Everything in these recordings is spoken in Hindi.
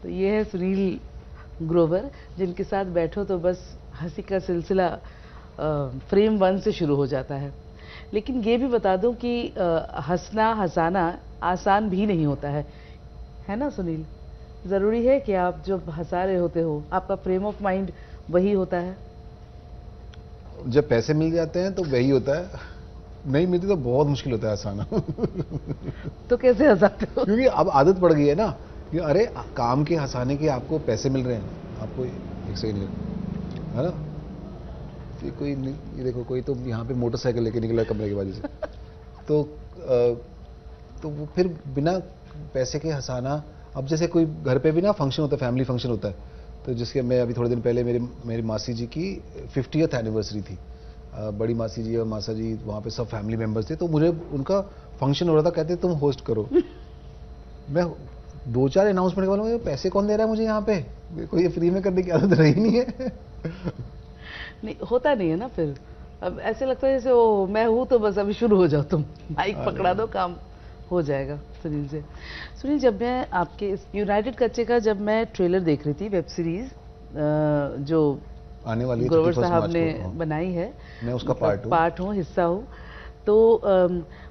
तो ये है सुनील ग्रोवर, जिनके साथ बैठो तो बस हंसी का सिलसिला फ्रेम 1 से शुरू हो जाता है। लेकिन ये भी बता दूं कि हंसना हंसाना आसान भी नहीं होता है ना सुनील? ज़रूरी है कि आप जब हंसा रहे होते हो आपका फ्रेम ऑफ माइंड वही होता है? जब पैसे मिल जाते हैं तो वही होता है, नहीं मिलती तो बहुत मुश्किल होता है हंसाना। तो कैसे हंसाते हो? क्योंकि अब आदत पड़ गई है ना कि अरे काम के हंसाने के आपको पैसे मिल रहे हैं, आपको एक सेकंड है ना, ये कोई नहीं, ये देखो कोई तो यहाँ पे मोटरसाइकिल लेके निकला कमरे के बाजू से। तो वो फिर बिना पैसे के हंसाना। अब जैसे कोई घर पे भी ना फंक्शन होता है, फैमिली फंक्शन होता है, तो जिसके मैं अभी थोड़े दिन पहले मेरी मासी जी की 50th एनिवर्सरी थी। बड़ी मासी जी और मासा जी वहाँ पे सब फैमिली मेंबर्स थे, तो मुझे उनका फंक्शन हो रहा था, कहते तुम होस्ट करो। मैं 2-4 अनाउंसमेंट के बाद पैसे कौन दे रहा है मुझे यहाँ पे, कोई फ्री में करने की आदत रही नहीं है। नहीं होता नहीं है ना फिर। अब ऐसे लगता है जैसे ओ मैं हूं तो बस अभी शुरू हो जाओ, तुम माइक पकड़ा दो, काम हो जाएगा सुनील से। सुनील, जब मैं आपके इस यूनाइटेड कच्चे का जब मैं ट्रेलर देख रही थी, वेब सीरीज जो आने वाली ग्रोवर साहब ने बनाई है, मैं उसका पार्ट हूँ, हिस्सा हूँ, तो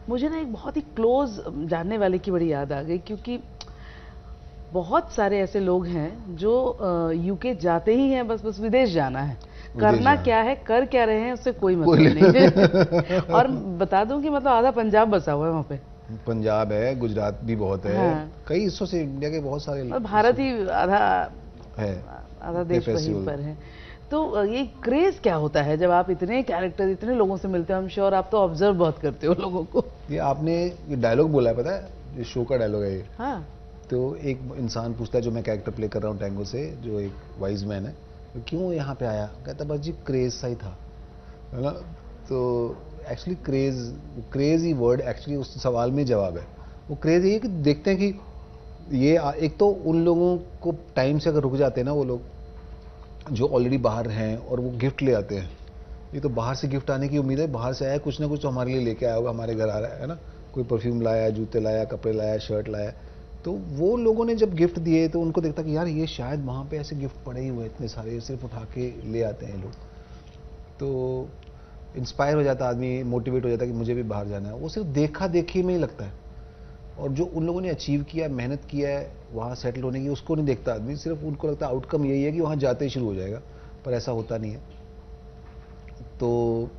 मुझे ना एक बहुत ही क्लोज जानने वाले की बड़ी याद आ गई, क्योंकि बहुत सारे ऐसे लोग हैं जो यूके जाते ही हैं, बस विदेश जाना है, करना क्या है, कर क्या रहे हैं उससे कोई मतलब नहीं है। और बता दूं कि मतलब आधा पंजाब बसा हुआ है वहाँ पे। पंजाब है, गुजरात भी बहुत है, हाँ। कई हिस्सों से इंडिया के बहुत सारे, और भारत ही आधा है, आधा देश वहीं पर है। तो ये क्रेज क्या होता है जब आप इतने कैरेक्टर, इतने लोगों से मिलते हो? आई एम श्योर आप तो ऑब्जर्व बहुत करते हो लोगों को। ये आपने ये डायलॉग बोला है, पता है, ये शो का डायलॉग है ये। हाँ। तो एक इंसान पूछता है, जो मैं कैरेक्टर प्ले कर रहा हूँ टैंगो से, जो एक वाइज मैन है, तो क्यों यहाँ पे आया? कहता बस जी क्रेज सा ही था, है ना। तो एक्चुअली क्रेज ही वर्ड एक्चुअली उस सवाल में जवाब है। वो क्रेज ये है कि देखते हैं कि ये एक तो उन लोगों को टाइम से अगर रुक जाते हैं ना वो लोग जो ऑलरेडी बाहर हैं और वो गिफ्ट ले आते हैं, ये तो बाहर से गिफ्ट आने की उम्मीद है, बाहर से आया कुछ ना कुछ तो हमारे लिए लेके आया होगा, हमारे घर आ रहा है ना, कोई परफ्यूम लाया, जूते लाया, कपड़े लाया, शर्ट लाया। तो वो लोगों ने जब गिफ्ट दिए तो उनको देखता कि यार ये शायद वहाँ पे ऐसे गिफ्ट पड़े ही हुए इतने सारे, सिर्फ उठा के ले आते हैं लोग। तो इंस्पायर हो जाता आदमी, मोटिवेट हो जाता कि मुझे भी बाहर जाना है। वो सिर्फ देखा देखी में ही लगता है, और जो उन लोगों ने अचीव किया, मेहनत किया है वहाँ सेटल होने की, उसको नहीं देखता आदमी, सिर्फ उनको लगता है आउटकम यही है कि वहाँ जाते ही शुरू हो जाएगा, पर ऐसा होता नहीं है। तो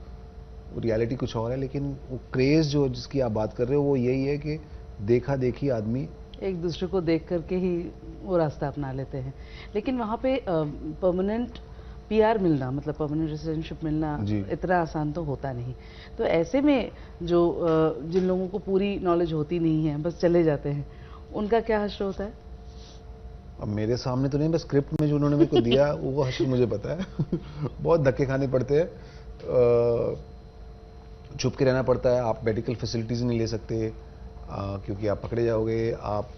रियलिटी कुछ और है, लेकिन वो क्रेज जो जिसकी आप बात कर रहे हो वो यही है कि देखा देखी आदमी एक दूसरे को देख करके ही वो रास्ता अपना लेते हैं। लेकिन वहाँ पे परमानेंट पीआर मिलना, मतलब परमानेंट रेसिडेंटशिप मिलना इतना आसान तो होता नहीं। तो ऐसे में जो जिन लोगों को पूरी नॉलेज होती नहीं है, बस चले जाते हैं, उनका क्या हश्र होता है? अब मेरे सामने तो नहीं, बस स्क्रिप्ट में जो उन्होंने मेरे को दिया वो हश्र मुझे पता है। बहुत धक्के खाने पड़ते हैं, छुप के रहना पड़ता है, आप मेडिकल फैसिलिटीज़ नहीं ले सकते क्योंकि आप पकड़े जाओगे, आप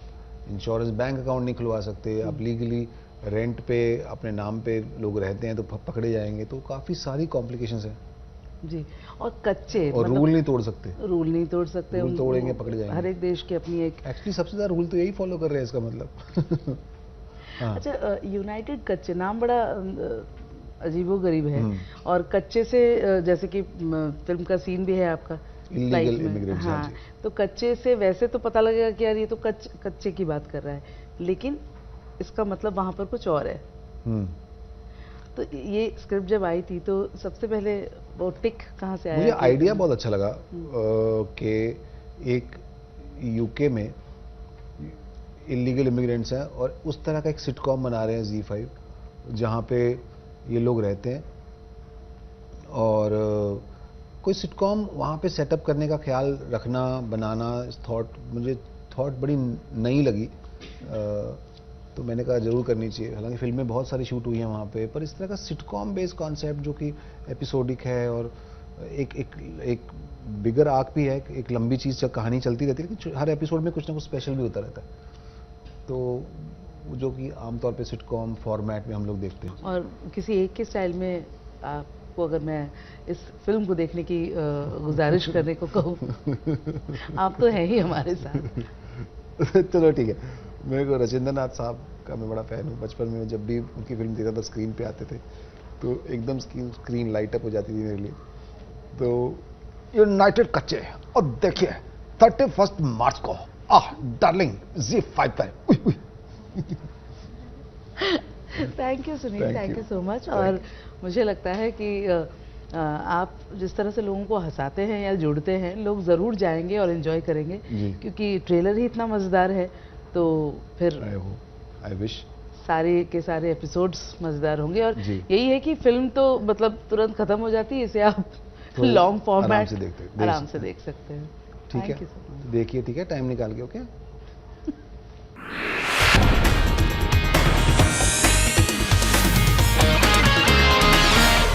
इंश्योरेंस बैंक अकाउंट नहीं खुलवा सकते, आप लीगली रेंट पे अपने नाम पे लोग रहते हैं तो पकड़े जाएंगे, तो काफ़ी सारी कॉम्प्लिकेशंस हैं जी। और कच्चे और मतलब रूल नहीं तोड़ सकते, रूल तोड़ेंगे पकड़े जाएंगे। हर एक देश की अपनी एक, एक्चुअली सबसे ज़्यादा रूल तो यही फॉलो कर रहे हैं इसका मतलब। हाँ। अच्छा, यूनाइटेड कच्चे नाम बड़ा अजीबोगरीब है, और कच्चे से जैसे कि फिल्म का सीन भी है आपका इलीगल इमिग्रेंट्स। हाँ, तो कच्चे से वैसे तो पता लगेगा कि यार ये तो कच्चे की बात कर रहा है, लेकिन इसका मतलब वहां पर कुछ और है। तो ये स्क्रिप्ट जब आई थी तो सबसे पहले वो टिक कहाँ से आया? मुझे आइडिया बहुत अच्छा लगा कि एक यूके में इलीगल इमिग्रेंट्स हैं और उस तरह का एक सिटकॉम बना रहे हैं Z5 जहाँ पे ये लोग रहते हैं, और कोई सिटकॉम वहाँ पे सेटअप करने का ख्याल रखना, बनाना, मुझे थॉट बड़ी नई लगी। तो मैंने कहा जरूर करनी चाहिए। हालांकि फिल्में बहुत सारी शूट हुई हैं वहाँ पे, पर इस तरह का सिटकॉम बेस्ड कॉन्सेप्ट जो कि एपिसोडिक है और एक बिगर आर्क भी है, एक लंबी चीज़ जब कहानी चलती रहती है, लेकिन हर एपिसोड में कुछ ना कुछ स्पेशल भी होता रहता है, तो जो कि आमतौर पे सिटकॉम फॉर्मेट में हम लोग देखते हैं। और किसी एक के स्टाइल में आपको अगर मैं इस फिल्म को देखने की गुजारिश करने को कहूँ, आप तो हैं ही हमारे साथ। चलो ठीक है, मेरे को राजेंद्र नाथ साहब का मैं बड़ा फैन हूँ। बचपन में जब भी उनकी फिल्म देखता था, स्क्रीन पे आते थे तो एकदम स्क्रीन लाइट अप हो जाती थी मेरे लिए। तो यूनाइटेड कच्चे, और देखिए 31 मार्च को डार्लिंग ZEE5 पर। Thank you Sunil, thank you so much. और मुझे लगता है कि आप जिस तरह से लोगों को हंसाते हैं या जुड़ते हैं, लोग ज़रूर जाएंगे और एंजॉय करेंगे, क्योंकि ट्रेलर ही इतना मज़ेदार है। तो फिर आई विश सारे के सारे एपिसोड्स मज़ेदार होंगे। और यही है कि फिल्म तो मतलब तुरंत ख़त्म हो जाती है, इसे आप लॉन्ग फॉर्मेट आराम से देख सकते हैं। ठीक है, देखिए, ठीक है, टाइम निकाल के। ओके।